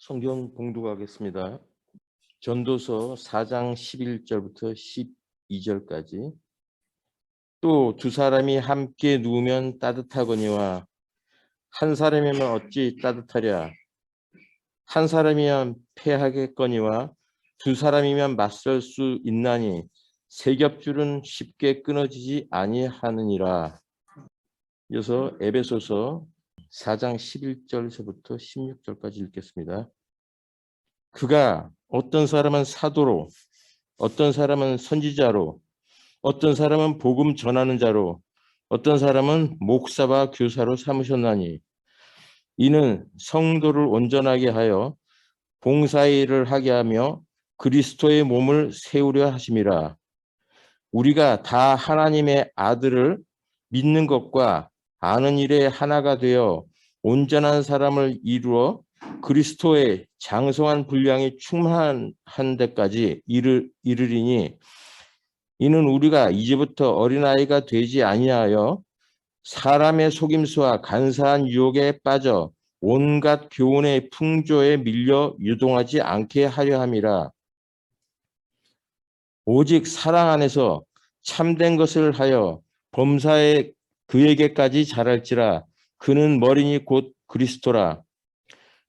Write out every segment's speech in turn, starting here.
성경 봉독하겠습니다. 전도서 4장 11절부터 12절까지. 또 두 사람이 함께 누우면 따뜻하거니와 한 사람이면 어찌 따뜻하랴. 한 사람이면 패하겠거니와 두 사람이면 맞설 수 있나니 세 겹줄은 쉽게 끊어지지 아니하느니라. 이어서 에베소서 4장 11절에서부터 16절까지 읽겠습니다. 그가 어떤 사람은 사도로, 어떤 사람은 선지자로, 어떤 사람은 복음 전하는 자로, 어떤 사람은 목사와 교사로 삼으셨나니 이는 성도를 온전하게 하여 봉사의 일을 하게 하며 그리스도의 몸을 세우려 하심이라. 우리가 다 하나님의 아들을 믿는 것과 아는 일에 하나가 되어 온전한 사람을 이루어 그리스도의 장성한 분량이 충만한 데까지 이르리니 이는 우리가 이제부터 어린아이가 되지 아니하여 사람의 속임수와 간사한 유혹에 빠져 온갖 교훈의 풍조에 밀려 유동하지 않게 하려 함이라. 오직 사랑 안에서 참된 것을 하여 범사에 그에게까지 자랄지라. 그는 머리니 곧 그리스도라.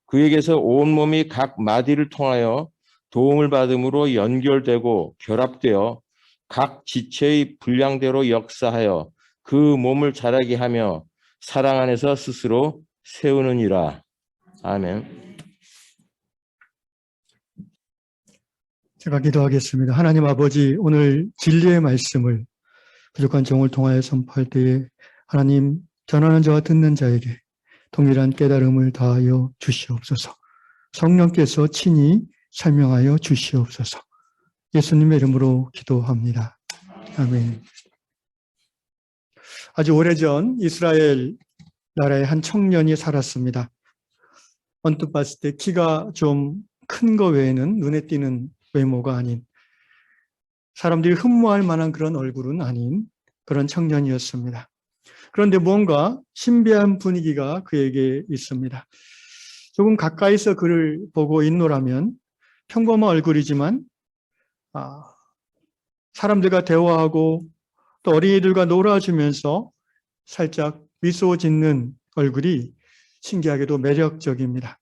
그에게서 온몸이 각 마디를 통하여 도움을 받음으로 연결되고 결합되어 각 지체의 분량대로 역사하여 그 몸을 자라게 하며 사랑 안에서 스스로 세우느니라. 아멘. 제가 기도하겠습니다. 하나님 아버지, 오늘 진리의 말씀을 부족한 종을 통하여 선포할 때에 하나님, 전하는 자와 듣는 자에게 동일한 깨달음을 다하여 주시옵소서. 성령께서 친히 설명하여 주시옵소서. 예수님의 이름으로 기도합니다. 아멘. 아주 오래전 이스라엘 나라의 한 청년이 살았습니다. 언뜻 봤을 때 키가 좀 큰 거 외에는 눈에 띄는 외모가 아닌, 사람들이 흠모할 만한 그런 얼굴은 아닌 그런 청년이었습니다. 그런데 뭔가 신비한 분위기가 그에게 있습니다. 조금 가까이서 그를 보고 있노라면 평범한 얼굴이지만 사람들과 대화하고 또 어린이들과 놀아주면서 살짝 미소 짓는 얼굴이 신기하게도 매력적입니다.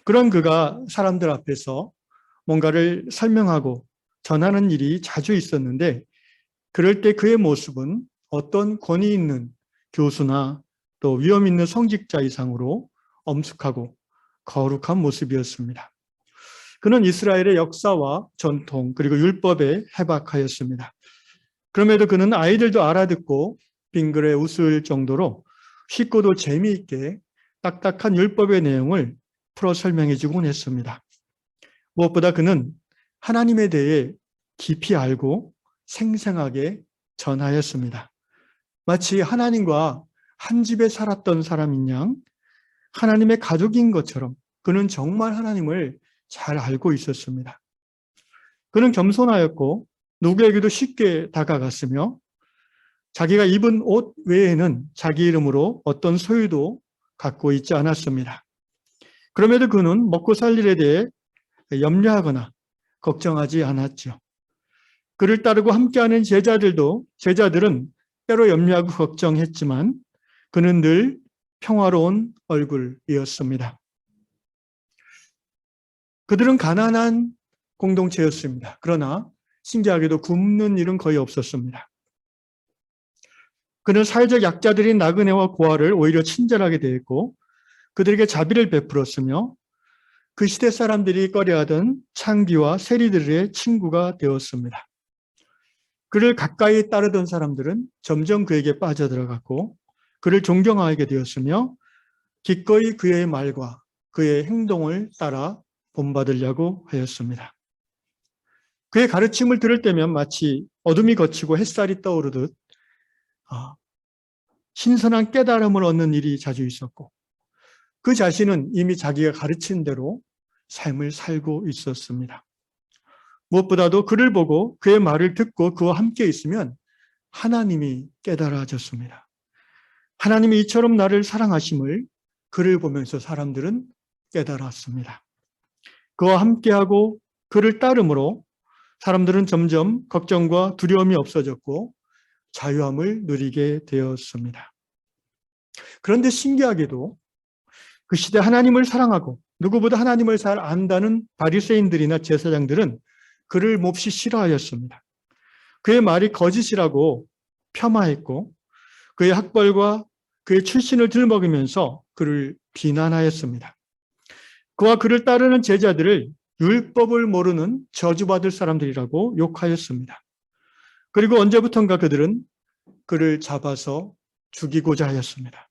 그런 그가 사람들 앞에서 뭔가를 설명하고 전하는 일이 자주 있었는데, 그럴 때 그의 모습은 어떤 권위 있는 교수나 또 위험 있는 성직자 이상으로 엄숙하고 거룩한 모습이었습니다. 그는 이스라엘의 역사와 전통 그리고 율법에 해박하였습니다. 그럼에도 그는 아이들도 알아듣고 빙그레 웃을 정도로 쉽고도 재미있게 딱딱한 율법의 내용을 풀어 설명해 주곤 했습니다. 무엇보다 그는 하나님에 대해 깊이 알고 생생하게 전하였습니다. 마치 하나님과 한 집에 살았던 사람인 양 하나님의 가족인 것처럼 그는 정말 하나님을 잘 알고 있었습니다. 그는 겸손하였고 누구에게도 쉽게 다가갔으며 자기가 입은 옷 외에는 자기 이름으로 어떤 소유도 갖고 있지 않았습니다. 그럼에도 그는 먹고 살 일에 대해 염려하거나 걱정하지 않았죠. 그를 따르고 함께하는 제자들은 때로 염려하고 걱정했지만 그는 늘 평화로운 얼굴이었습니다. 그들은 가난한 공동체였습니다. 그러나 신기하게도 굶는 일은 거의 없었습니다. 그는 사회적 약자들인 나그네와 고아를 오히려 친절하게 대했고 그들에게 자비를 베풀었으며 그 시대 사람들이 꺼려하던 창기와 세리들의 친구가 되었습니다. 그를 가까이 따르던 사람들은 점점 그에게 빠져들어갔고 그를 존경하게 되었으며 기꺼이 그의 말과 그의 행동을 따라 본받으려고 하였습니다. 그의 가르침을 들을 때면 마치 어둠이 걷히고 햇살이 떠오르듯 신선한 깨달음을 얻는 일이 자주 있었고 그 자신은 이미 자기가 가르친 대로 삶을 살고 있었습니다. 무엇보다도 그를 보고 그의 말을 듣고 그와 함께 있으면 하나님이 깨달아졌습니다. 하나님이 이처럼 나를 사랑하심을 그를 보면서 사람들은 깨달았습니다. 그와 함께하고 그를 따름으로 사람들은 점점 걱정과 두려움이 없어졌고 자유함을 누리게 되었습니다. 그런데 신기하게도 그 시대 하나님을 사랑하고 누구보다 하나님을 잘 안다는 바리새인들이나 제사장들은 그를 몹시 싫어하였습니다. 그의 말이 거짓이라고 폄하했고 그의 학벌과 그의 출신을 들먹이면서 그를 비난하였습니다. 그와 그를 따르는 제자들을 율법을 모르는 저주받을 사람들이라고 욕하였습니다. 그리고 언제부턴가 그들은 그를 잡아서 죽이고자 하였습니다.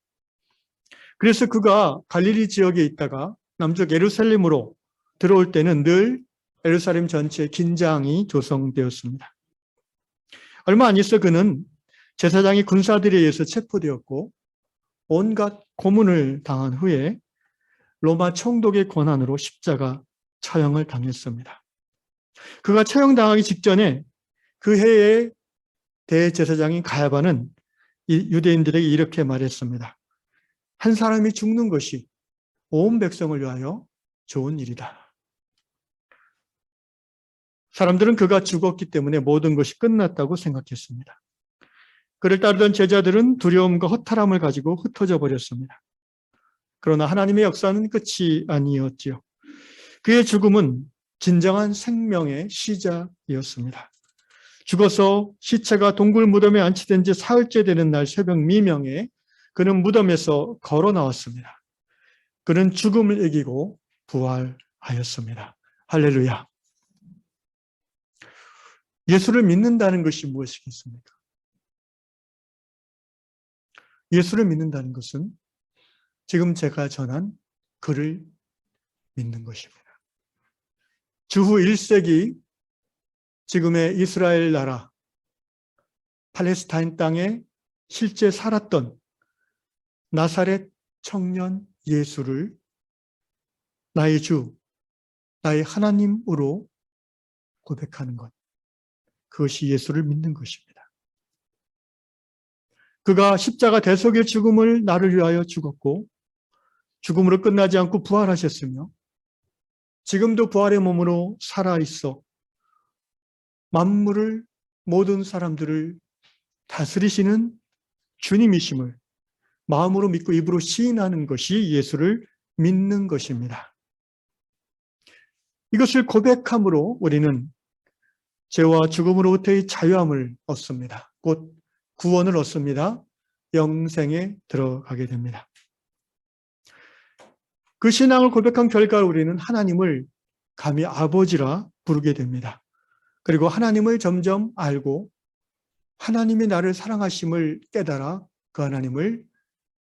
그래서 그가 갈릴리 지역에 있다가 남쪽 예루살렘으로 들어올 때는 늘 예루살렘 전체에 긴장이 조성되었습니다. 얼마 안 있어 그는 제사장이 군사들에 의해서 체포되었고 온갖 고문을 당한 후에 로마 총독의 권한으로 십자가 처형을 당했습니다. 그가 처형당하기 직전에 그 해의 대제사장인 가야바는 유대인들에게 이렇게 말했습니다. 한 사람이 죽는 것이 온 백성을 위하여 좋은 일이다. 사람들은 그가 죽었기 때문에 모든 것이 끝났다고 생각했습니다. 그를 따르던 제자들은 두려움과 허탈함을 가지고 흩어져 버렸습니다. 그러나 하나님의 역사는 끝이 아니었지요. 그의 죽음은 진정한 생명의 시작이었습니다. 죽어서 시체가 동굴 무덤에 안치된 지 사흘째 되는 날 새벽 미명에 그는 무덤에서 걸어 나왔습니다. 그는 죽음을 이기고 부활하였습니다. 할렐루야. 예수를 믿는다는 것이 무엇이겠습니까? 예수를 믿는다는 것은 지금 제가 전한 그를 믿는 것입니다. 주후 1세기 지금의 이스라엘 나라 팔레스타인 땅에 실제 살았던 나사렛 청년 예수를 나의 주, 나의 하나님으로 고백하는 것. 그것이 예수를 믿는 것입니다. 그가 십자가 대속의 죽음을 나를 위하여 죽었고 죽음으로 끝나지 않고 부활하셨으며 지금도 부활의 몸으로 살아있어 만물을 모든 사람들을 다스리시는 주님이심을 마음으로 믿고 입으로 시인하는 것이 예수를 믿는 것입니다. 이것을 고백함으로 우리는 죄와 죽음으로부터의 자유함을 얻습니다. 곧 구원을 얻습니다. 영생에 들어가게 됩니다. 그 신앙을 고백한 결과 우리는 하나님을 감히 아버지라 부르게 됩니다. 그리고 하나님을 점점 알고 하나님이 나를 사랑하심을 깨달아 그 하나님을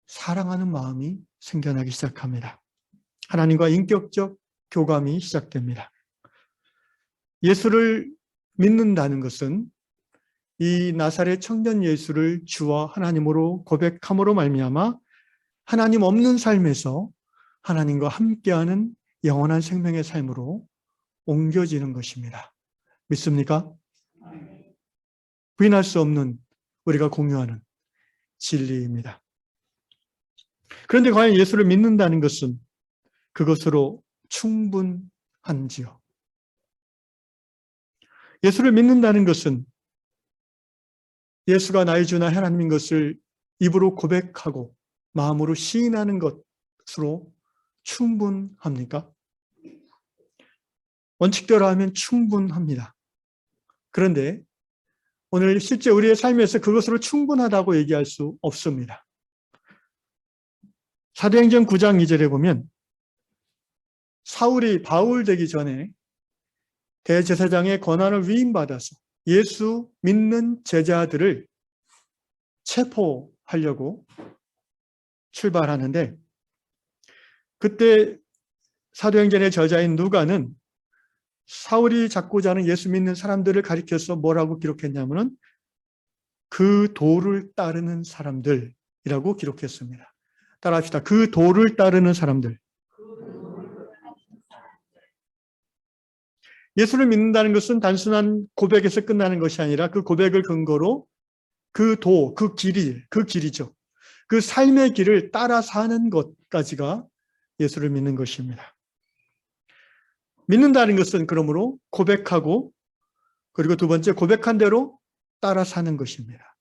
사랑하는 마음이 생겨나기 시작합니다. 하나님과 인격적 교감이 시작됩니다. 예수를 믿는다는 것은 이 나사렛 청년 예수를 주와 하나님으로 고백함으로 말미암아 하나님 없는 삶에서 하나님과 함께하는 영원한 생명의 삶으로 옮겨지는 것입니다. 믿습니까? 부인할 수 없는 우리가 공유하는 진리입니다. 그런데 과연 예수를 믿는다는 것은 그것으로 충분한지요? 예수를 믿는다는 것은 예수가 나의 주나 하나님인 것을 입으로 고백하고 마음으로 시인하는 것으로 충분합니까? 원칙대로 하면 충분합니다. 그런데 오늘 실제 우리의 삶에서 그것으로 충분하다고 얘기할 수 없습니다. 사도행전 9장 2절에 보면 사울이 바울 되기 전에 대제사장의 권한을 위임받아서 예수 믿는 제자들을 체포하려고 출발하는데 그때 사도행전의 저자인 누가는 사울이 잡고자 하는 예수 믿는 사람들을 가리켜서 뭐라고 기록했냐면은 그 도를 따르는 사람들이라고 기록했습니다. 따라합시다. 그 도를 따르는 사람들. 예수를 믿는다는 것은 단순한 고백에서 끝나는 것이 아니라 그 고백을 근거로 그 도, 그 길이죠. 그 삶의 길을 따라 사는 것까지가 예수를 믿는 것입니다. 믿는다는 것은 그러므로 고백하고 그리고 두 번째 고백한 대로 따라 사는 것입니다.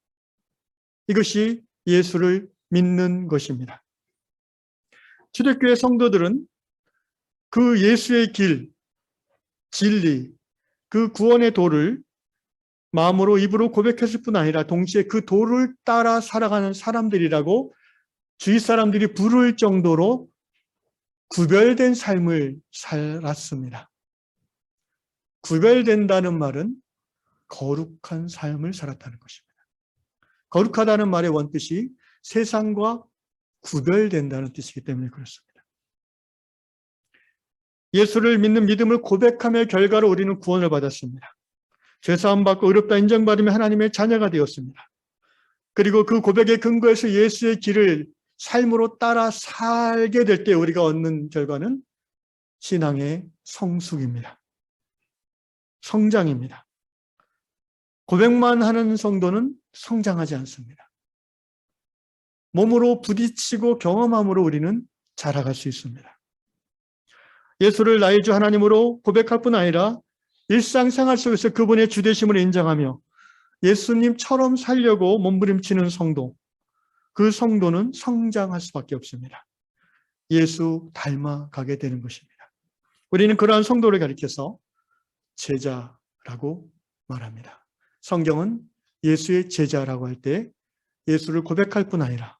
이것이 예수를 믿는 것입니다. 초대교회 성도들은 그 예수의 길, 진리, 그 구원의 도를 마음으로 입으로 고백했을 뿐 아니라 동시에 그 도를 따라 살아가는 사람들이라고 주위 사람들이 부를 정도로 구별된 삶을 살았습니다. 구별된다는 말은 거룩한 삶을 살았다는 것입니다. 거룩하다는 말의 원뜻이 세상과 구별된다는 뜻이기 때문에 그렇습니다. 예수를 믿는 믿음을 고백함의 결과로 우리는 구원을 받았습니다. 죄사함 받고 의롭다 인정받으며 하나님의 자녀가 되었습니다. 그리고 그 고백의 근거에서 예수의 길을 삶으로 따라 살게 될 때 우리가 얻는 결과는 신앙의 성숙입니다. 성장입니다. 고백만 하는 성도는 성장하지 않습니다. 몸으로 부딪히고 경험함으로 우리는 자라갈 수 있습니다. 예수를 나의 주 하나님으로 고백할 뿐 아니라 일상생활 속에서 그분의 주되심을 인정하며 예수님처럼 살려고 몸부림치는 성도, 그 성도는 성장할 수밖에 없습니다. 예수 닮아가게 되는 것입니다. 우리는 그러한 성도를 가리켜서 제자라고 말합니다. 성경은 예수의 제자라고 할 때 예수를 고백할 뿐 아니라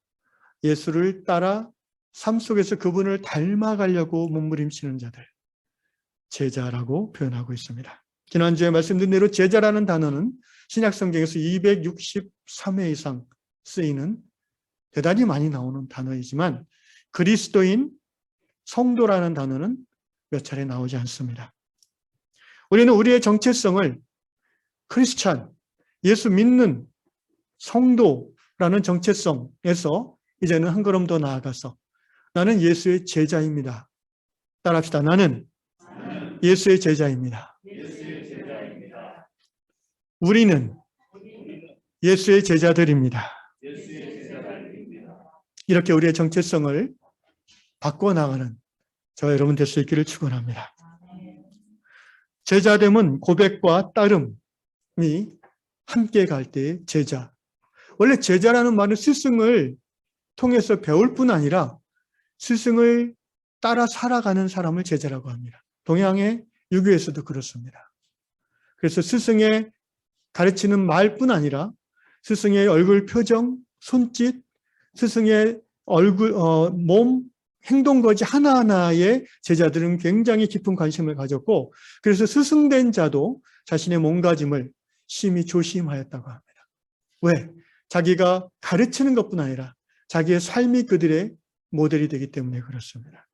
예수를 따라 삶 속에서 그분을 닮아가려고 몸부림치는 자들, 제자라고 표현하고 있습니다. 지난주에 말씀드린 대로 제자라는 단어는 신약 성경에서 263회 이상 쓰이는 대단히 많이 나오는 단어이지만 그리스도인, 성도라는 단어는 몇 차례 나오지 않습니다. 우리는 우리의 정체성을 크리스찬, 예수 믿는 성도라는 정체성에서 이제는 한 걸음 더 나아가서 나는 예수의 제자입니다. 따라합시다. 나는 예수의 제자입니다. 우리는 예수의 제자들입니다. 이렇게 우리의 정체성을 바꿔나가는 저와 여러분 될 수 있기를 축원합니다. 제자됨은 고백과 따름이 함께 갈 때 제자. 원래 제자라는 말은 스승을 통해서 배울 뿐 아니라 스승을 따라 살아가는 사람을 제자라고 합니다. 동양의 유교에서도 그렇습니다. 그래서 스승의 가르치는 말뿐 아니라 스승의 얼굴 표정, 손짓, 스승의 얼굴, 몸, 행동거지 하나하나에 제자들은 굉장히 깊은 관심을 가졌고 그래서 스승된 자도 자신의 몸가짐을 심히 조심하였다고 합니다. 왜? 자기가 가르치는 것뿐 아니라 자기의 삶이 그들의 모델이 되기 때문에 그렇습니다.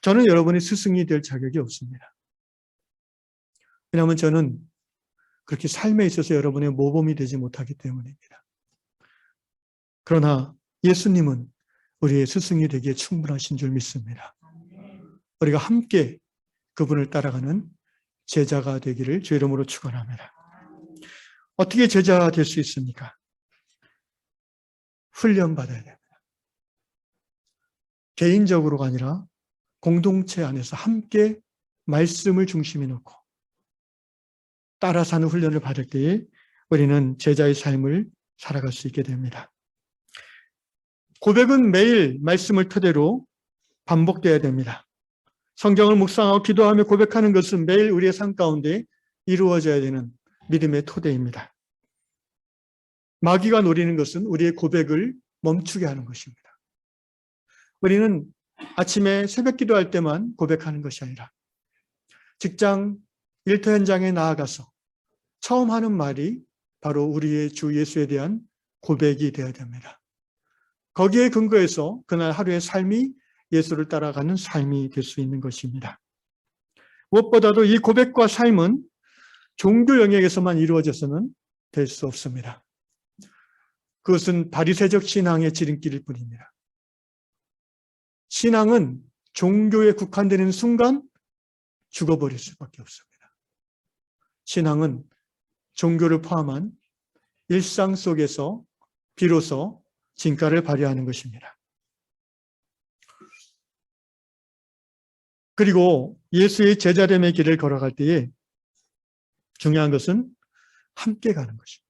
저는 여러분의 스승이 될 자격이 없습니다. 왜냐하면 저는 그렇게 삶에 있어서 여러분의 모범이 되지 못하기 때문입니다. 그러나 예수님은 우리의 스승이 되기에 충분하신 줄 믿습니다. 우리가 함께 그분을 따라가는 제자가 되기를 주 이름으로 축원합니다. 어떻게 제자가 될 수 있습니까? 훈련받아야 됩니다. 개인적으로가 아니라 공동체 안에서 함께 말씀을 중심에 놓고 따라 사는 훈련을 받을 때에 우리는 제자의 삶을 살아갈 수 있게 됩니다. 고백은 매일 말씀을 토대로 반복되어야 됩니다. 성경을 묵상하고 기도하며 고백하는 것은 매일 우리의 삶 가운데 이루어져야 되는 믿음의 토대입니다. 마귀가 노리는 것은 우리의 고백을 멈추게 하는 것입니다. 우리는 아침에 새벽 기도할 때만 고백하는 것이 아니라 직장, 일터 현장에 나아가서 처음 하는 말이 바로 우리의 주 예수에 대한 고백이 되어야 됩니다. 거기에 근거해서 그날 하루의 삶이 예수를 따라가는 삶이 될 수 있는 것입니다. 무엇보다도 이 고백과 삶은 종교 영역에서만 이루어져서는 될 수 없습니다. 그것은 바리새적 신앙의 지름길일 뿐입니다. 신앙은 종교에 국한되는 순간 죽어버릴 수밖에 없습니다. 신앙은 종교를 포함한 일상 속에서 비로소 진가를 발휘하는 것입니다. 그리고 예수의 제자됨의 길을 걸어갈 때에 중요한 것은 함께 가는 것입니다.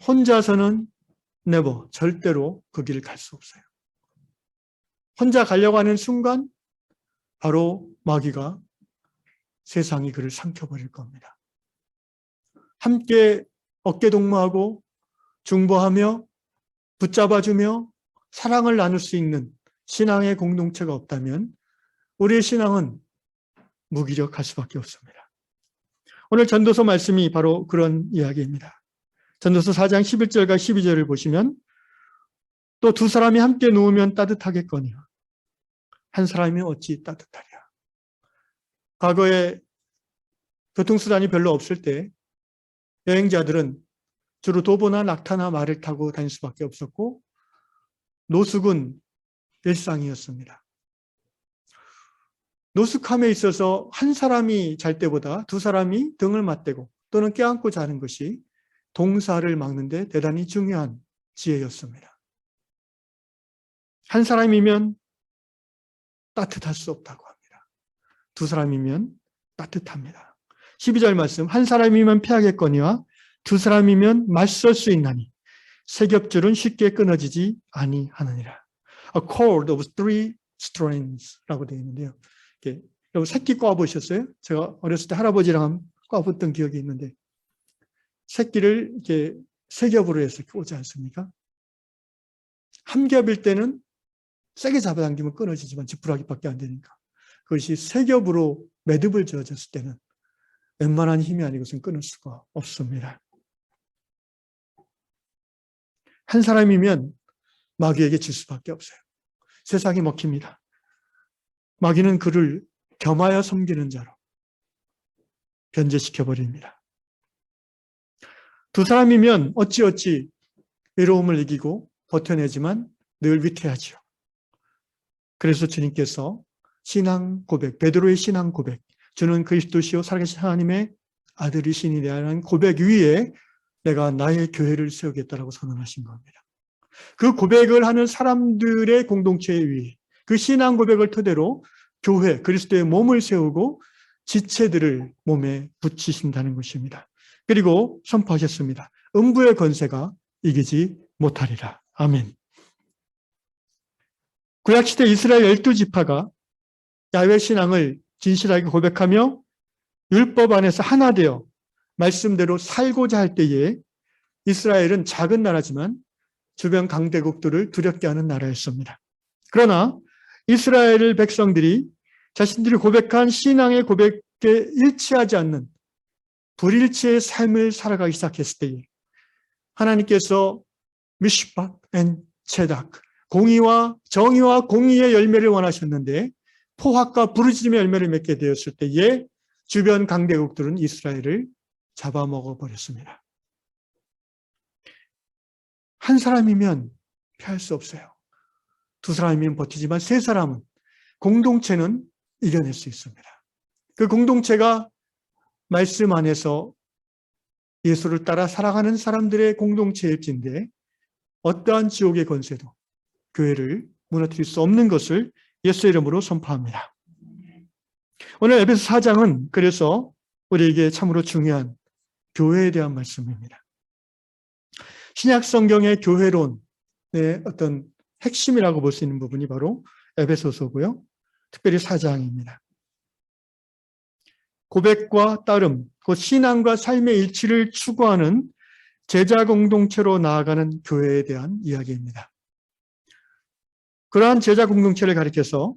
혼자서는 never, 절대로 그 길을 갈 수 없어요. 혼자 가려고 하는 순간 바로 마귀가 세상이 그를 삼켜버릴 겁니다. 함께 어깨동무하고 중보하며 붙잡아주며 사랑을 나눌 수 있는 신앙의 공동체가 없다면 우리의 신앙은 무기력할 수밖에 없습니다. 오늘 전도서 말씀이 바로 그런 이야기입니다. 전도서 4장 11절과 12절을 보시면 또 두 사람이 함께 누우면 따뜻하겠거니와 한 사람이 어찌 따뜻하랴. 과거에 교통수단이 별로 없을 때 여행자들은 주로 도보나 낙타나 말을 타고 다닐 수밖에 없었고 노숙은 일상이었습니다. 노숙함에 있어서 한 사람이 잘 때보다 두 사람이 등을 맞대고 또는 껴안고 자는 것이 동사를 막는 데 대단히 중요한 지혜였습니다. 한 사람이면 따뜻할 수 없다고 합니다. 두 사람이면 따뜻합니다. 12절 말씀, 한 사람이면 피하겠거니와 두 사람이면 맞설 수 있나니 세 겹줄은 쉽게 끊어지지 아니하느니라. A cord of three strands라고 되어 있는데요. 여러분 새끼 꽈보셨어요? 제가 어렸을 때 할아버지랑 꽈봤던 기억이 있는데 새끼를 이렇게 세 겹으로 해서 꽂지 않습니까? 한 겹일 때는 세게 잡아당기면 끊어지지만 지푸라기밖에 안 되니까 그것이 세 겹으로 매듭을 지어졌을 때는 웬만한 힘이 아니고선 끊을 수가 없습니다. 한 사람이면 마귀에게 질 수밖에 없어요. 세상이 먹힙니다. 마귀는 그를 겸하여 섬기는 자로 변제시켜버립니다. 두 사람이면 어찌어찌 외로움을 이기고 버텨내지만 늘 위태하지요. 그래서 주님께서 신앙 고백, 베드로의 신앙 고백, 주는 그리스도시요 살아계신 하나님의 아들이시니라는 고백 위에 내가 나의 교회를 세우겠다라고 선언하신 겁니다. 그 고백을 하는 사람들의 공동체 위에 그 신앙 고백을 토대로 교회, 그리스도의 몸을 세우고 지체들을 몸에 붙이신다는 것입니다. 그리고 선포하셨습니다. 음부의 권세가 이기지 못하리라. 아멘. 구약시대 이스라엘 12지파가 야훼 신앙을 진실하게 고백하며 율법 안에서 하나 되어 말씀대로 살고자 할 때에 이스라엘은 작은 나라지만 주변 강대국들을 두렵게 하는 나라였습니다. 그러나 이스라엘 백성들이 자신들이 고백한 신앙의 고백에 일치하지 않는 불일치의 삶을 살아가기 시작했을 때에 하나님께서 미슈팟 앤 체닥, 공의와 정의와 공의의 열매를 원하셨는데 포악과 부르짖음의 열매를 맺게 되었을 때에 주변 강대국들은 이스라엘을 잡아먹어 버렸습니다. 한 사람이면 피할 수 없어요. 두 사람이면 버티지만 세 사람은, 공동체는 이겨낼 수 있습니다. 그 공동체가 말씀 안에서 예수를 따라 살아가는 사람들의 공동체일진데 어떠한 지옥의 권세도 교회를 무너뜨릴 수 없는 것을 예수의 이름으로 선포합니다. 오늘 에베소 4장은 그래서 우리에게 참으로 중요한 교회에 대한 말씀입니다. 신약 성경의 교회론의 어떤 핵심이라고 볼 수 있는 부분이 바로 에베소서고요. 특별히 4장입니다. 고백과 따름, 곧 신앙과 삶의 일치를 추구하는 제자 공동체로 나아가는 교회에 대한 이야기입니다. 그러한 제자 공동체를 가리켜서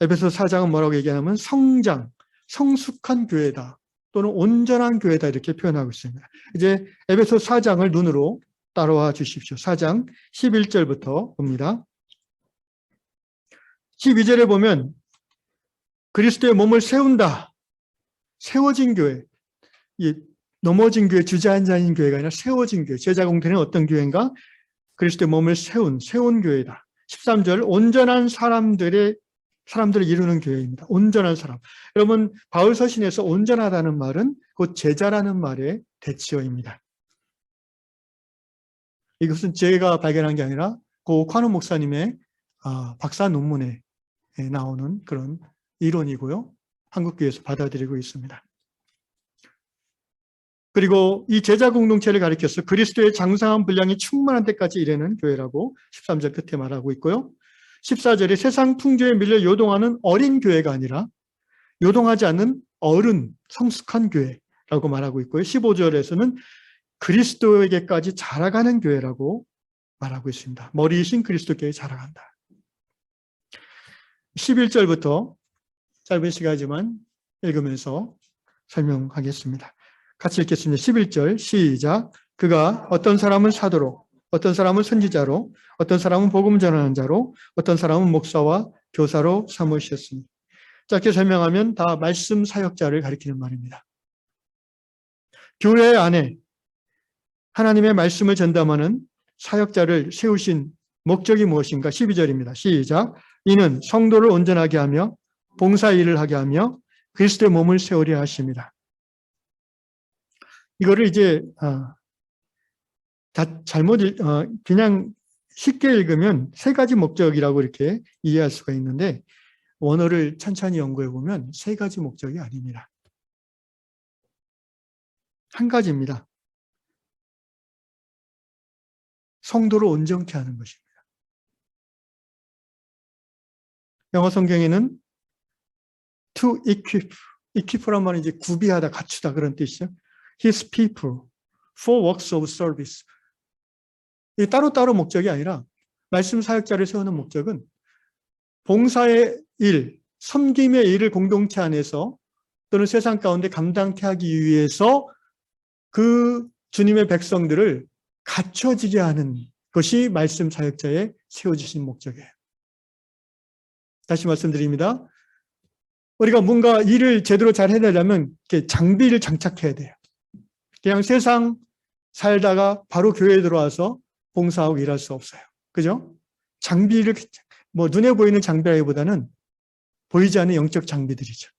에베소 4장은 뭐라고 얘기하냐면 성장, 성숙한 교회다 또는 온전한 교회다 이렇게 표현하고 있습니다. 이제 에베소 4장을 눈으로 따라와 주십시오. 4장 11절부터 봅니다. 12절에 보면 그리스도의 몸을 세운다. 세워진 교회, 넘어진 교회, 주저앉아있는 교회가 아니라 세워진 교회. 제자 공동체는 어떤 교회인가? 그리스도의 몸을 세운 교회다. 13절, 온전한 사람들을 이루는 교회입니다. 온전한 사람. 여러분, 바울 서신에서 온전하다는 말은 곧 제자라는 말의 대치어입니다. 이것은 제가 발견한 게 아니라 고 ኳ노 목사님의 박사 논문에 나오는 그런 이론이고요. 한국교회에서 받아들이고 있습니다. 그리고 이 제자 공동체를 가리켜서 그리스도의 장성한 분량이 충만한 때까지 이르는 교회라고 13절 끝에 말하고 있고요. 14절에 세상 풍조에 밀려 요동하는 어린 교회가 아니라 요동하지 않는 어른, 성숙한 교회라고 말하고 있고요. 15절에서는 그리스도에게까지 자라가는 교회라고 말하고 있습니다. 머리이신 그리스도께 자라간다. 11절부터 짧은 시간이지만 읽으면서 설명하겠습니다. 같이 읽겠습니다. 11절 시작. 그가 어떤 사람은 사도로, 어떤 사람은 선지자로, 어떤 사람은 복음 전하는 자로, 어떤 사람은 목사와 교사로 삼으셨으니. 짧게 설명하면 다 말씀 사역자를 가리키는 말입니다. 교회 안에 하나님의 말씀을 전담하는 사역자를 세우신 목적이 무엇인가? 12절입니다. 시작. 이는 성도를 온전하게 하며 봉사 일을 하게 하며 그리스도의 몸을 세우려 하십니다. 이거를 이제 그냥 쉽게 읽으면 세 가지 목적이라고 이렇게 이해할 수가 있는데 원어를 천천히 연구해 보면 세 가지 목적이 아닙니다. 한 가지입니다. 성도를 온전케 하는 것입니다. 영어 성경에는 to equip란 말은 이제 구비하다, 갖추다 그런 뜻이죠. His people for works of service. 이 따로따로 목적이 아니라 말씀 사역자를 세우는 목적은 봉사의 일, 섬김의 일을 공동체 안에서 또는 세상 가운데 감당케 하기 위해서 그 주님의 백성들을 갖춰지게 하는 것이 말씀 사역자의 세워주신 목적이에요. 다시 말씀드립니다. 우리가 뭔가 일을 제대로 잘 해내려면 이렇게 장비를 장착해야 돼요. 그냥 세상 살다가 바로 교회에 들어와서 봉사하고 일할 수 없어요. 그죠? 장비를, 눈에 보이는 장비라기보다는 보이지 않는 영적 장비들이죠.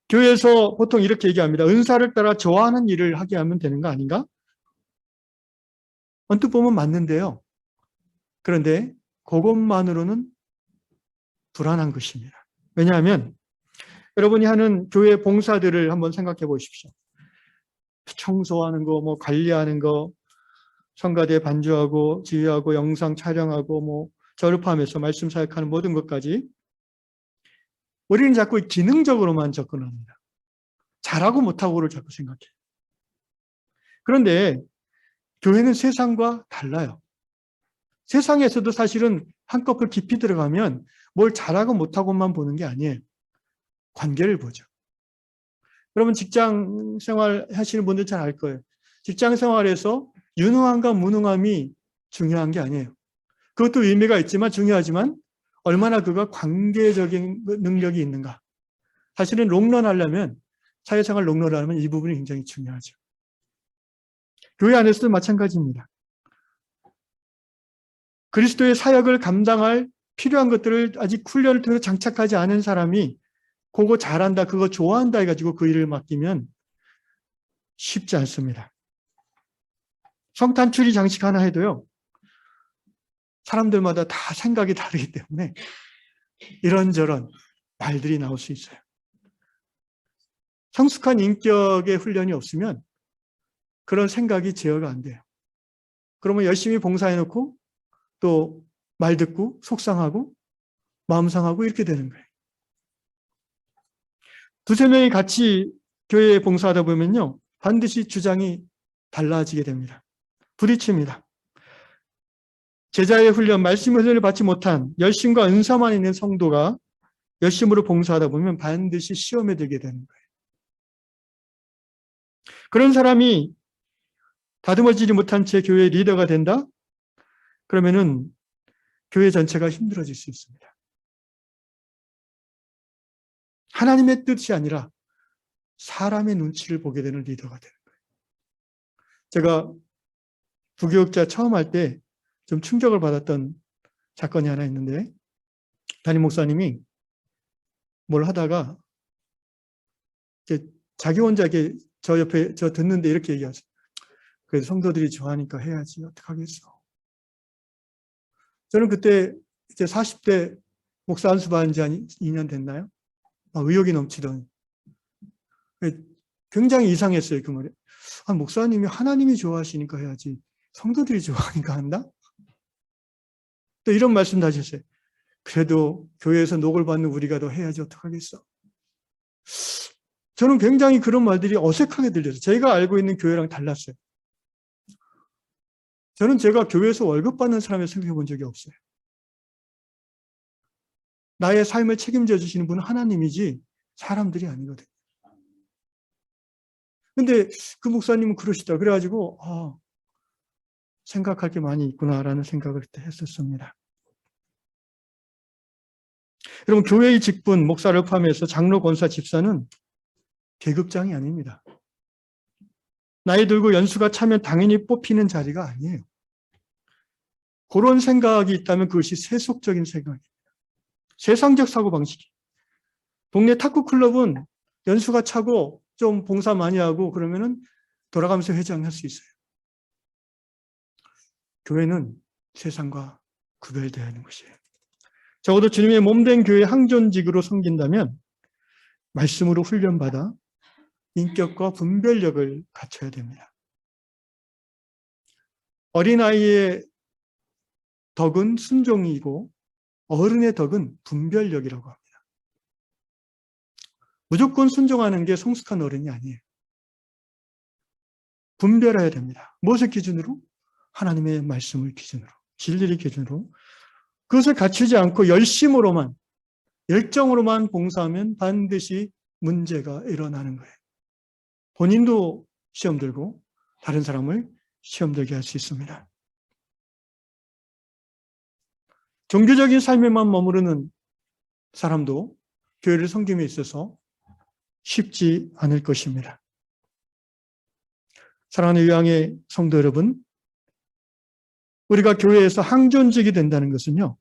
교회에서 보통 이렇게 얘기합니다. 은사를 따라 좋아하는 일을 하게 하면 되는 거 아닌가? 언뜻 보면 맞는데요. 그런데 그것만으로는 불안한 것입니다. 왜냐하면 여러분이 하는 교회 봉사들을 한번 생각해 보십시오. 청소하는 거, 관리하는 거, 성가대 반주하고 지휘하고 영상 촬영하고 절파하면서 말씀 사역하는 모든 것까지 우리는 자꾸 기능적으로만 접근합니다. 잘하고 못하고를 자꾸 생각해요. 그런데 교회는 세상과 달라요. 세상에서도 사실은 한꺼풀 깊이 들어가면 뭘 잘하고 못하고만 보는 게 아니에요. 관계를 보죠. 여러분 직장 생활 하시는 분들 잘 알 거예요. 직장 생활에서 유능함과 무능함이 중요한 게 아니에요. 그것도 의미가 있지만 중요하지만 얼마나 그가 관계적인 능력이 있는가. 사실은 롱런하려면 사회생활 롱런하려면 이 부분이 굉장히 중요하죠. 교회 안에서도 마찬가지입니다. 그리스도의 사역을 감당할 필요한 것들을 아직 훈련을 통해서 장착하지 않은 사람이 그거 잘한다, 그거 좋아한다 해가지고 그 일을 맡기면 쉽지 않습니다. 성탄 추리 장식 하나 해도요. 사람들마다 다 생각이 다르기 때문에 이런저런 말들이 나올 수 있어요. 성숙한 인격의 훈련이 없으면 그런 생각이 제어가 안 돼요. 그러면 열심히 봉사해놓고 또 말 듣고 속상하고 마음 상하고 이렇게 되는 거예요. 두세 명이 같이 교회에 봉사하다 보면요. 반드시 주장이 달라지게 됩니다. 부딪힙니다. 제자의 훈련, 말씀 훈련을 받지 못한 열심과 은사만 있는 성도가 열심으로 봉사하다 보면 반드시 시험에 들게 되는 거예요. 그런 사람이 다듬어지지 못한 채 교회의 리더가 된다? 그러면은 교회 전체가 힘들어질 수 있습니다. 하나님의 뜻이 아니라 사람의 눈치를 보게 되는 리더가 되는 거예요. 제가 부교육자 처음 할 때 좀 충격을 받았던 사건이 하나 있는데 담임 목사님이 뭘 하다가 자기 혼자 저 옆에 듣는데 이렇게 얘기하세요. 그래도 성도들이 좋아하니까 해야지 어떡하겠어. 저는 그때 이제 40대 목사 안수받은 지 한 2년 됐나요? 의욕이 넘치더니 굉장히 이상했어요. 그 말이. 목사님이 하나님이 좋아하시니까 해야지 성도들이 좋아하니까 한다? 또 이런 말씀도 하셨어요. 그래도 교회에서 녹을 받는 우리가 더 해야지 어떡하겠어. 저는 굉장히 그런 말들이 어색하게 들려서 제가 알고 있는 교회랑 달랐어요. 저는 제가 교회에서 월급 받는 사람을 생각해 본 적이 없어요. 나의 삶을 책임져 주시는 분은 하나님이지 사람들이 아니거든요. 근데 그 목사님은 그러시다. 그래가지고 생각할 게 많이 있구나라는 생각을 그때 했었습니다. 여러분, 교회의 직분, 목사를 포함해서 장로, 권사, 집사는 계급장이 아닙니다. 나이 들고 연수가 차면 당연히 뽑히는 자리가 아니에요. 그런 생각이 있다면 그것이 세속적인 생각입니다. 세상적 사고방식이. 동네 탁구클럽은 연수가 차고 좀 봉사 많이 하고 그러면은 돌아가면서 회장할 수 있어요. 교회는 세상과 구별되어야 하는 것이에요. 적어도 주님의 몸된 교회 항존직으로 섬긴다면 말씀으로 훈련받아 인격과 분별력을 갖춰야 됩니다. 어린아이의 덕은 순종이고 어른의 덕은 분별력이라고 합니다. 무조건 순종하는 게 성숙한 어른이 아니에요. 분별해야 됩니다. 무엇을 기준으로? 하나님의 말씀을 기준으로, 진리를 기준으로. 그것을 갖추지 않고 열심으로만, 열정으로만 봉사하면 반드시 문제가 일어나는 거예요. 본인도 시험 들고 다른 사람을 시험 들게 할 수 있습니다. 종교적인 삶에만 머무르는 사람도 교회를 섬김에 있어서 쉽지 않을 것입니다. 사랑하는 유양의 성도 여러분, 우리가 교회에서 항존직이 된다는 것은요,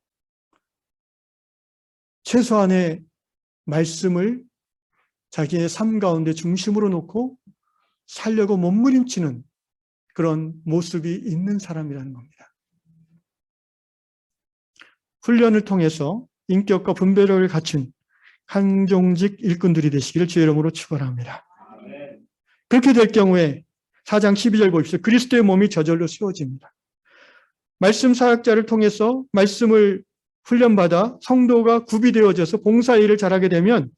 최소한의 말씀을 자기의 삶 가운데 중심으로 놓고 살려고 몸부림치는 그런 모습이 있는 사람이라는 겁니다. 훈련을 통해서 인격과 분별력을 갖춘 항존직 일꾼들이 되시기를 주의 이름으로 축원합니다. 그렇게 될 경우에 4장 12절 보십시오. 그리스도의 몸이 저절로 세워집니다. 말씀 사역자를 통해서 말씀을 훈련받아 성도가 구비되어져서 봉사일을 잘하게 되면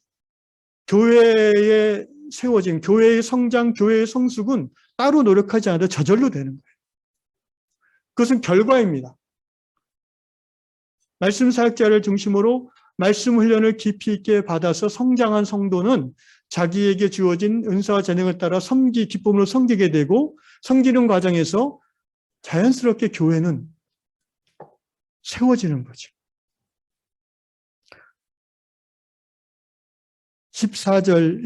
교회의 세워짐, 교회의 성장, 교회의 성숙은 따로 노력하지 않아도 저절로 되는 거예요. 그것은 결과입니다. 말씀 사역자를 중심으로 말씀 훈련을 깊이 있게 받아서 성장한 성도는 자기에게 주어진 은사와 재능을 따라 기쁨으로 섬기게 되고 섬기는 과정에서 자연스럽게 교회는 세워지는 거죠. 13절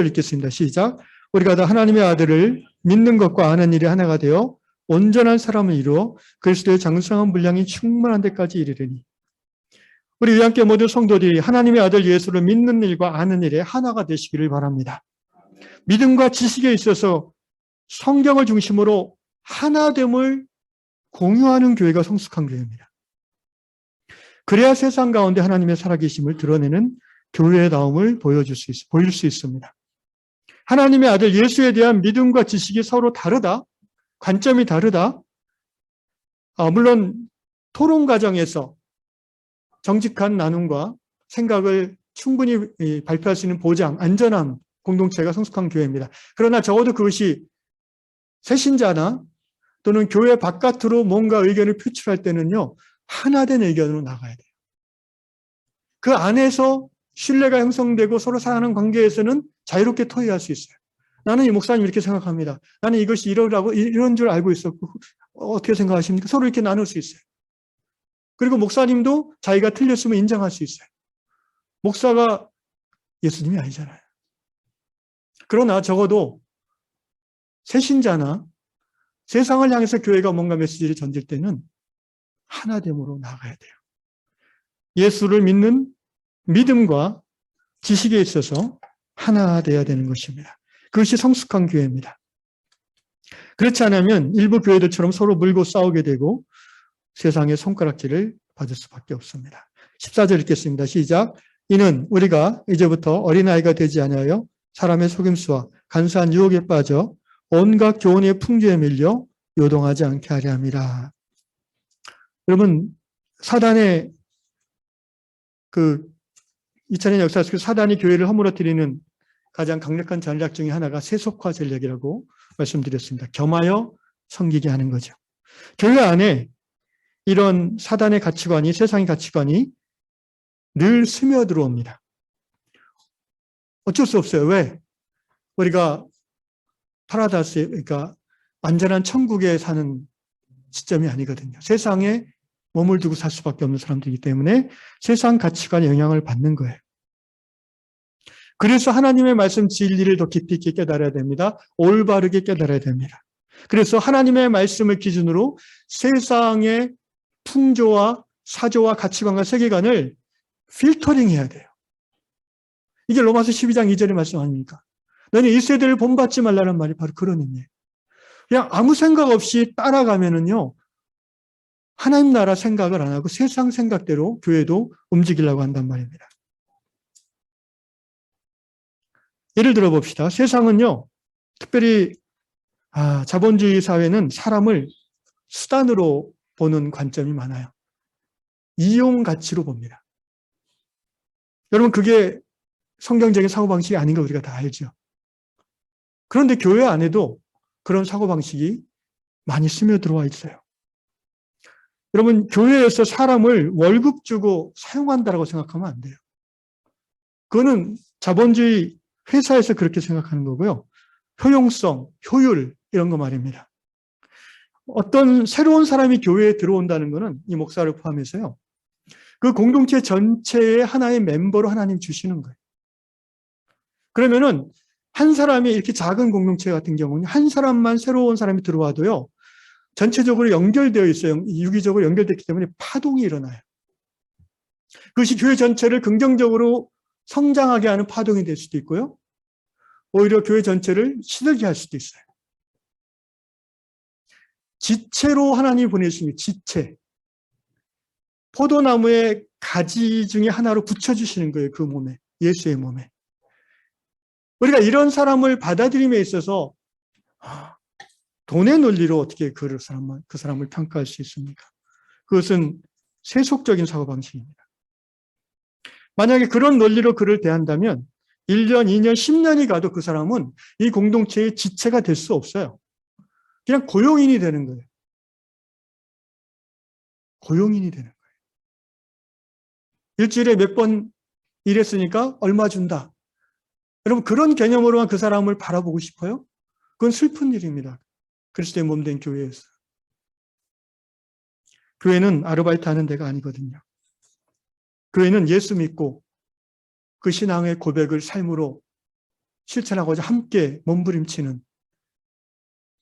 읽겠습니다. 시작. 우리가 다 하나님의 아들을 믿는 것과 아는 일이 하나가 되어 온전한 사람을 이루어 그리스도의 장성한 분량이 충만한 데까지 이르리니. 우리 위함께 모든 성도들이 하나님의 아들 예수를 믿는 일과 아는 일에 하나가 되시기를 바랍니다. 믿음과 지식에 있어서 성경을 중심으로 하나됨을 공유하는 교회가 성숙한 교회입니다. 그래야 세상 가운데 하나님의 살아계심을 드러내는 교회다움을 보일 수 있습니다. 하나님의 아들 예수에 대한 믿음과 지식이 서로 다르다, 관점이 다르다. 물론 토론 과정에서 정직한 나눔과 생각을 충분히 발표할 수 있는 보장, 안전함, 공동체가 성숙한 교회입니다. 그러나 적어도 그것이 새신자나 또는 교회 바깥으로 뭔가 의견을 표출할 때는요, 하나된 의견으로 나가야 돼요. 그 안에서 신뢰가 형성되고 서로 사랑하는 관계에서는 자유롭게 토의할 수 있어요. 나는 이 목사님 이렇게 생각합니다. 나는 이것이 이런 줄 알고 있었고, 어떻게 생각하십니까? 서로 이렇게 나눌 수 있어요. 그리고 목사님도 자기가 틀렸으면 인정할 수 있어요. 목사가 예수님이 아니잖아요. 그러나 적어도 새신자나 세상을 향해서 교회가 뭔가 메시지를 전질 때는 하나됨으로 나가야 돼요. 예수를 믿는 믿음과 지식에 있어서 하나 되어야 되는 것입니다. 그것이 성숙한 교회입니다. 그렇지 않으면 일부 교회들처럼 서로 물고 싸우게 되고 세상의 손가락질을 받을 수밖에 없습니다. 14절 읽겠습니다. 시작. 이는 우리가 이제부터 어린아이가 되지 아니하여 사람의 속임수와 간사한 유혹에 빠져 온갖 교훈의 풍조에 밀려 요동하지 않게 하려 함이라. 여러분, 사단의 그 2000년 역사 속에서 사단이 교회를 허물어뜨리는 가장 강력한 전략 중에 하나가 세속화 전략이라고 말씀드렸습니다. 겸하여 섬기게 하는 거죠. 교회 안에 이런 사단의 가치관이, 세상의 가치관이 늘 스며들어옵니다. 어쩔 수 없어요. 왜? 우리가 파라다이스, 그러니까 안전한 천국에 사는 시점이 아니거든요. 세상에 몸을 두고 살 수밖에 없는 사람들이기 때문에 세상 가치관의 영향을 받는 거예요. 그래서 하나님의 말씀 진리를 더 깊이 있게 깨달아야 됩니다. 올바르게 깨달아야 됩니다. 그래서 하나님의 말씀을 기준으로 세상의 풍조와 사조와 가치관과 세계관을 필터링해야 돼요. 이게 로마서 12장 2절의 말씀 아닙니까? 너는 이 세대를 본받지 말라는 말이 바로 그런 의미예요. 그냥 아무 생각 없이 따라가면은요, 하나님 나라 생각을 안 하고 세상 생각대로 교회도 움직이려고 한단 말입니다. 예를 들어 봅시다. 세상은요, 특별히 자본주의 사회는 사람을 수단으로 보는 관점이 많아요. 이용 가치로 봅니다. 여러분, 그게 성경적인 사고방식이 아닌 거 우리가 다 알죠. 그런데 교회 안에도 그런 사고방식이 많이 스며들어와 있어요. 여러분, 교회에서 사람을 월급 주고 사용한다라고 생각하면 안 돼요. 그거는 자본주의 회사에서 그렇게 생각하는 거고요. 효용성, 효율 이런 거 말입니다. 어떤 새로운 사람이 교회에 들어온다는 것은 이 목사를 포함해서요. 그 공동체 전체의 하나의 멤버로 하나님 주시는 거예요. 그러면은 한 사람이 이렇게 작은 공동체 같은 경우는 한 사람만 새로운 사람이 들어와도요. 전체적으로 연결되어 있어요. 유기적으로 연결됐기 때문에 파동이 일어나요. 그것이 교회 전체를 긍정적으로 성장하게 하는 파동이 될 수도 있고요. 오히려 교회 전체를 시들게 할 수도 있어요. 지체로 하나님이 보내신 게 지체. 포도나무의 가지 중에 하나로 붙여주시는 거예요. 그 몸에. 예수의 몸에. 우리가 이런 사람을 받아들임에 있어서 돈의 논리로 어떻게 그 사람을 평가할 수 있습니까? 그것은 세속적인 사고방식입니다. 만약에 그런 논리로 그를 대한다면 1년, 2년, 10년이 가도 그 사람은 이 공동체의 지체가 될 수 없어요. 그냥 고용인이 되는 거예요. 고용인이 되는 거예요. 일주일에 몇 번 일했으니까 얼마 준다. 여러분, 그런 개념으로만 그 사람을 바라보고 싶어요? 그건 슬픈 일입니다. 그리스도의 몸된 교회에서. 교회는 아르바이트 하는 데가 아니거든요. 교회는 예수 믿고 그 신앙의 고백을 삶으로 실천하고자 함께 몸부림치는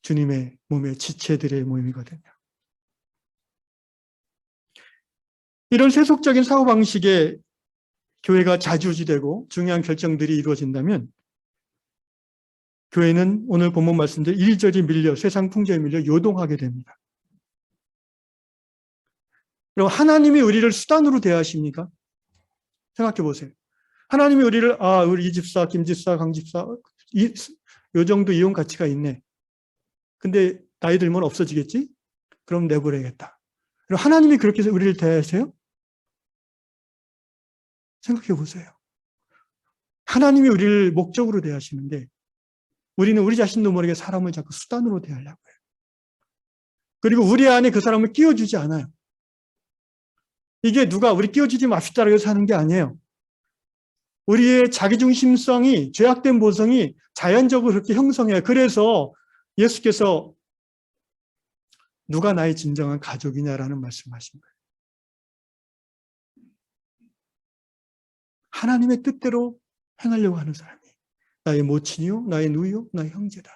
주님의 몸의 지체들의 모임이거든요. 이런 세속적인 사고방식에 교회가 좌지우지되고 중요한 결정들이 이루어진다면 교회는 오늘 본문 말씀대로 이리저리 밀려 세상 풍조에 밀려 요동하게 됩니다. 그럼 하나님이 우리를 수단으로 대하십니까? 생각해 보세요. 하나님이 우리를 우리 이 집사, 김 집사, 강 집사 요 정도 이용 가치가 있네. 근데 나이 들면 없어지겠지? 그럼 내보내겠다. 그럼 하나님이 그렇게 해서 우리를 대하세요? 생각해 보세요. 하나님이 우리를 목적으로 대하시는데 우리는 우리 자신도 모르게 사람을 자꾸 수단으로 대하려고 해요. 그리고 우리 안에 그 사람을 끼워주지 않아요. 이게 누가 우리 끼워주지 맙시다라고 해서 하는 게 아니에요. 우리의 자기중심성이, 죄악된 본성이 자연적으로 그렇게 형성해요. 그래서 예수께서 누가 나의 진정한 가족이냐라는 말씀하신 거예요. 하나님의 뜻대로 행하려고 하는 사람이 나의 모친이요, 나의 누이요, 나의 형제다.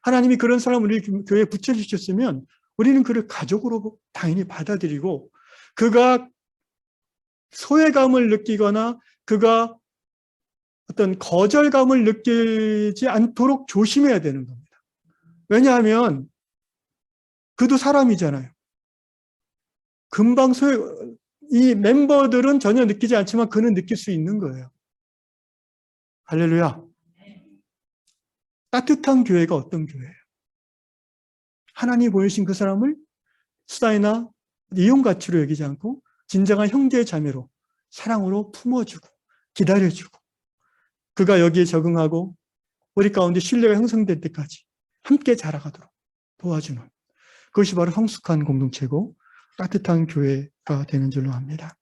하나님이 그런 사람을 우리 교회에 붙여주셨으면 우리는 그를 가족으로 당연히 받아들이고 그가 소외감을 느끼거나 그가 어떤 거절감을 느끼지 않도록 조심해야 되는 겁니다. 왜냐하면 그도 사람이잖아요. 금방 이 멤버들은 전혀 느끼지 않지만 그는 느낄 수 있는 거예요. 할렐루야. 따뜻한 교회가 어떤 교회예요? 하나님이 보내신 그 사람을 수단이나 이용 가치로 여기지 않고 진정한 형제 자매로 사랑으로 품어주고 기다려주고 그가 여기에 적응하고 우리 가운데 신뢰가 형성될 때까지 함께 자라가도록 도와주는 그것이 바로 성숙한 공동체고 따뜻한 교회가 되는 줄로 압니다.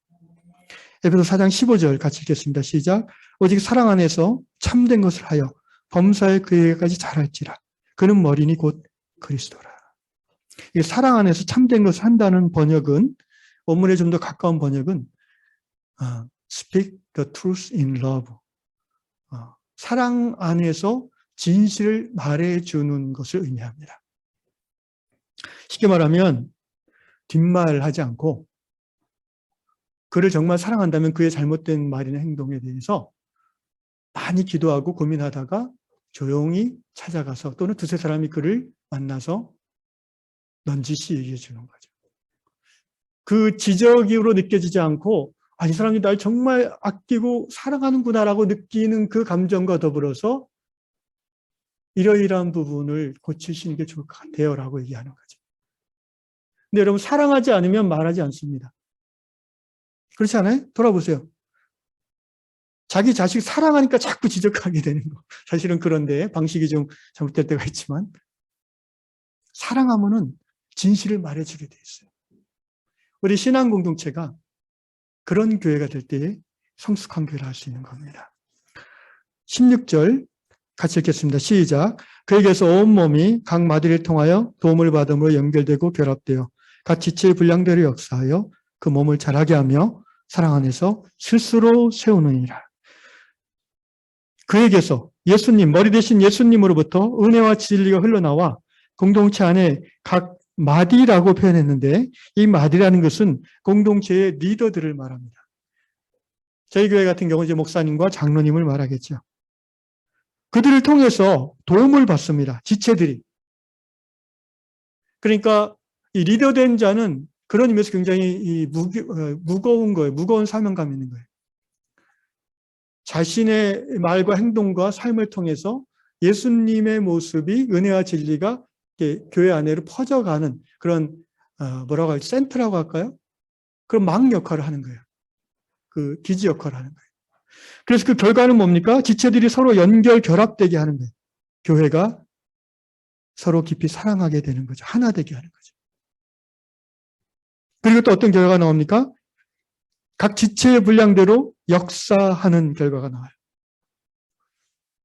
에베소 4장 15절 같이 읽겠습니다. 시작. 오직 사랑 안에서 참된 것을 하여 범사에 그에게까지 자랄지라. 그는 머리니 곧 그리스도라. 이 사랑 안에서 참된 것을 한다는 번역은 원문에 좀 더 가까운 번역은 speak the truth in love. 사랑 안에서 진실을 말해주는 것을 의미합니다. 쉽게 말하면 뒷말하지 않고 그를 정말 사랑한다면 그의 잘못된 말이나 행동에 대해서 많이 기도하고 고민하다가 조용히 찾아가서 또는 두세 사람이 그를 만나서 넌지시 얘기해 주는 거죠. 그 지적으로 느껴지지 않고 이 사람이 날 정말 아끼고 사랑하는구나라고 느끼는 그 감정과 더불어서 이러이러한 부분을 고치시는 게 좋을 것 같아요 라고 얘기하는 거죠. 근데 여러분 사랑하지 않으면 말하지 않습니다. 그렇지 않아요? 돌아보세요. 자기 자식 사랑하니까 자꾸 지적하게 되는 거. 사실은 그런데 방식이 좀 잘못될 때가 있지만 사랑하면은 진실을 말해주게 돼 있어요. 우리 신앙 공동체가 그런 교회가 될 때에 성숙한 교회를 할 수 있는 겁니다. 16절 같이 읽겠습니다. 시작. 그에게서 온 몸이 각 마디를 통하여 도움을 받음으로 연결되고 결합되어 각 지체의 분량대로 역사하여 그 몸을 자라게 하며 사랑 안에서 스스로 세우느니라. 그에게서 예수님, 머리 대신 예수님으로부터 은혜와 진리가 흘러나와 공동체 안에 각 마디라고 표현했는데 이 마디라는 것은 공동체의 리더들을 말합니다. 저희 교회 같은 경우 이제 목사님과 장로님을 말하겠죠. 그들을 통해서 도움을 받습니다. 지체들이. 그러니까 이 리더된 자는 그런 의미에서 굉장히 무거운 거예요. 무거운 사명감이 있는 거예요. 자신의 말과 행동과 삶을 통해서 예수님의 모습이 은혜와 진리가 교회 안으로 퍼져가는 그런 뭐라고 할지 센터라고 할까요? 그런 막 역할을 하는 거예요. 그 기지 역할을 하는 거예요. 그래서 그 결과는 뭡니까? 지체들이 서로 연결 결합되게 하는 거예요. 교회가 서로 깊이 사랑하게 되는 거죠. 하나 되게 하는 거죠. 그리고 또 어떤 결과가 나옵니까? 각 지체의 분량대로 역사하는 결과가 나와요.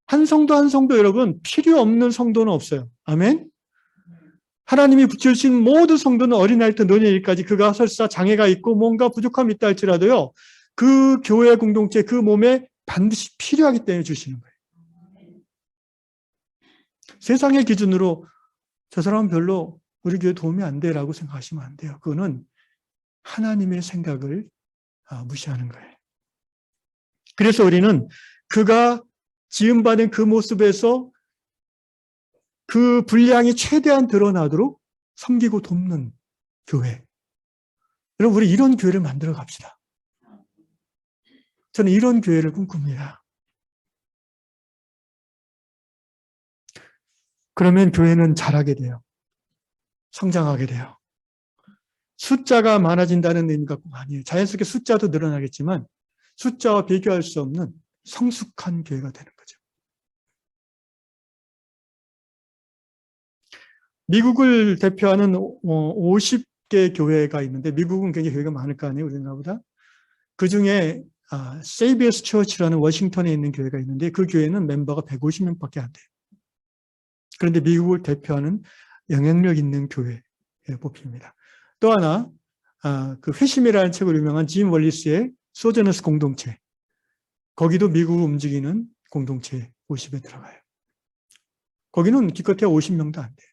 한 성도 한 성도 여러분 필요 없는 성도는 없어요. 아멘? 하나님이 붙여주신 모든 성도는 어린아이부터 노년일까지 그가 설사 장애가 있고 뭔가 부족함이 있다 할지라도요. 그 교회 공동체 그 몸에 반드시 필요하기 때문에 주시는 거예요. 세상의 기준으로 저 사람은 별로 우리 교회 도움이 안 돼라고 생각하시면 안 돼요. 그거는 하나님의 생각을 무시하는 거예요. 그래서 우리는 그가 지음받은 그 모습에서 그 분량이 최대한 드러나도록 섬기고 돕는 교회. 여러분 우리 이런 교회를 만들어 갑시다. 저는 이런 교회를 꿈꿉니다. 그러면 교회는 자라게 돼요. 성장하게 돼요. 숫자가 많아진다는 의미가 꼭 아니에요. 자연스럽게 숫자도 늘어나겠지만 숫자와 비교할 수 없는 성숙한 교회가 되는 거죠. 미국을 대표하는 50개 교회가 있는데 미국은 굉장히 교회가 많을 거 아니에요. 우리나라보다. 그중에 세이비어스 처치라는 워싱턴에 있는 교회가 있는데 그 교회는 멤버가 150명밖에 안 돼요. 그런데 미국을 대표하는 영향력 있는 교회에 뽑힙니다. 또 하나 그 회심이라는 책으로 유명한 짐 월리스의 소저너스 공동체. 거기도 미국을 움직이는 공동체 50에 들어가요. 거기는 기껏해야 50명도 안 돼요.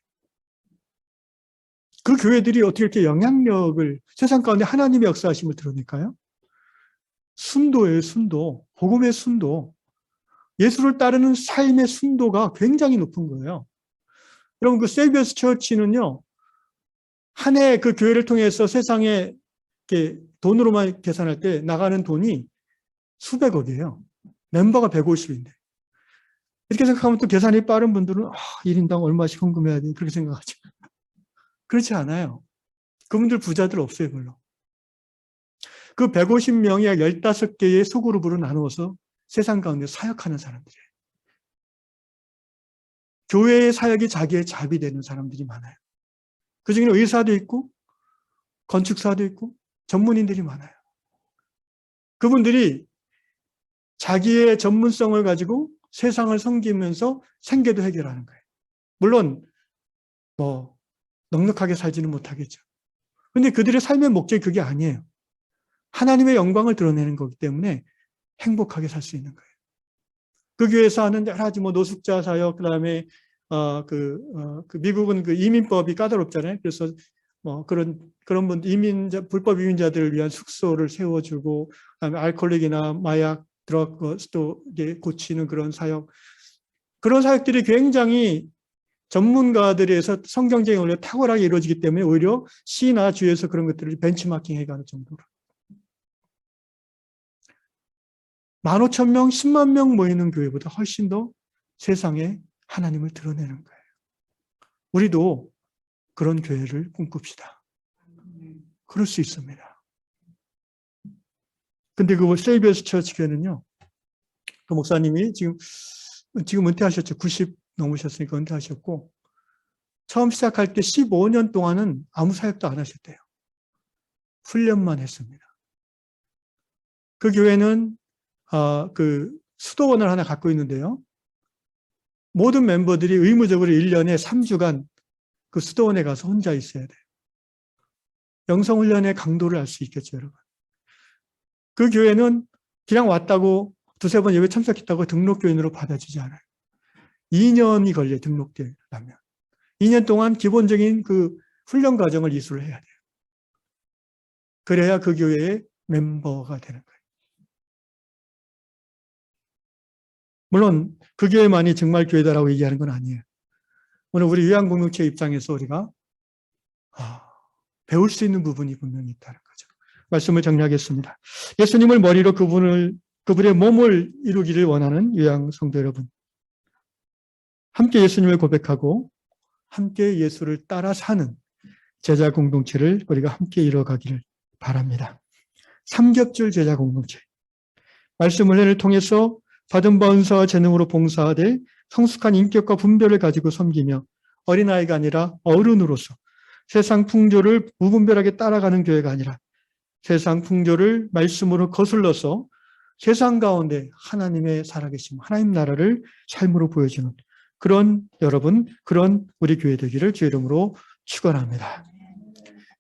그 교회들이 어떻게 이렇게 영향력을 세상 가운데 하나님의 역사하심을 드러낼까요? 순도예요, 순도. 복음의 순도. 예수를 따르는 삶의 순도가 굉장히 높은 거예요. 여러분 그 세이비어스 처치는요. 한 해 그 교회를 통해서 세상에 이렇게 돈으로만 계산할 때 나가는 돈이 수백억이에요. 멤버가 150인데. 이렇게 생각하면 또 계산이 빠른 분들은 1인당 얼마씩 헌금해야 돼 그렇게 생각하죠. 그렇지 않아요. 그분들 부자들 없어요, 별로. 그 150명이 약 15개의 소그룹으로 나누어서 세상 가운데 사역하는 사람들이에요. 교회의 사역이 자기의 잡이 되는 사람들이 많아요. 그 중에는 의사도 있고 건축사도 있고 전문인들이 많아요. 그분들이 자기의 전문성을 가지고 세상을 섬기면서 생계도 해결하는 거예요. 물론 넉넉하게 살지는 못하겠죠. 그런데 그들의 삶의 목적이 그게 아니에요. 하나님의 영광을 드러내는 거기 때문에 행복하게 살 수 있는 거예요. 그 교회에서 하는 여러 가지 노숙자 사역, 그다음에 미국은 그 이민법이 까다롭잖아요. 그래서 그런 분 불법 이민자들을 위한 숙소를 세워주고, 그다음에 알코올릭이나 마약, 드러그도 고치는 그런 사역, 그런 사역들이 굉장히 전문가들에서 성경적인 원리 탁월하게 이루어지기 때문에 오히려 시나 주에서 그런 것들을 벤치마킹해가는 정도로 15,000명, 10만 명 모이는 교회보다 훨씬 더 세상에 하나님을 드러내는 거예요. 우리도 그런 교회를 꿈꿉시다. 그럴 수 있습니다. 근데 그 세이비어스 처치 교회는요, 그 목사님이 지금 은퇴하셨죠. 90 넘으셨으니까 은퇴하셨고, 처음 시작할 때 15년 동안은 아무 사역도 안 하셨대요. 훈련만 했습니다. 그 교회는 그 수도원을 하나 갖고 있는데요. 모든 멤버들이 의무적으로 1년에 3주간 그 수도원에 가서 혼자 있어야 돼요. 영성훈련의 강도를 알 수 있겠죠, 여러분. 그 교회는 그냥 왔다고 두세 번 예배 참석했다고 등록교인으로 받아주지 않아요. 2년이 걸려요, 등록되려면. 2년 동안 기본적인 그 훈련 과정을 이수를 해야 돼요. 그래야 그 교회의 멤버가 되는 거예요. 물론 그 교회만이 정말 교회다라고 얘기하는 건 아니에요. 오늘 우리 요양공동체 입장에서 우리가 배울 수 있는 부분이 분명히 있다는 거죠. 말씀을 정리하겠습니다. 예수님을 머리로 그분의 몸을 이루기를 원하는 요양 성도 여러분, 함께 예수님을 고백하고 함께 예수를 따라 사는 제자 공동체를 우리가 함께 이뤄가기를 바랍니다. 삼겹줄 제자 공동체, 말씀 은혜를 통해서 받은 바 은사와 재능으로 봉사하되 성숙한 인격과 분별을 가지고 섬기며 어린아이가 아니라 어른으로서 세상 풍조를 무분별하게 따라가는 교회가 아니라 세상 풍조를 말씀으로 거슬러서 세상 가운데 하나님의 살아계심, 하나님 나라를 삶으로 보여주는 그런 여러분, 그런 우리 교회 되기를 주의 이름으로 축원합니다.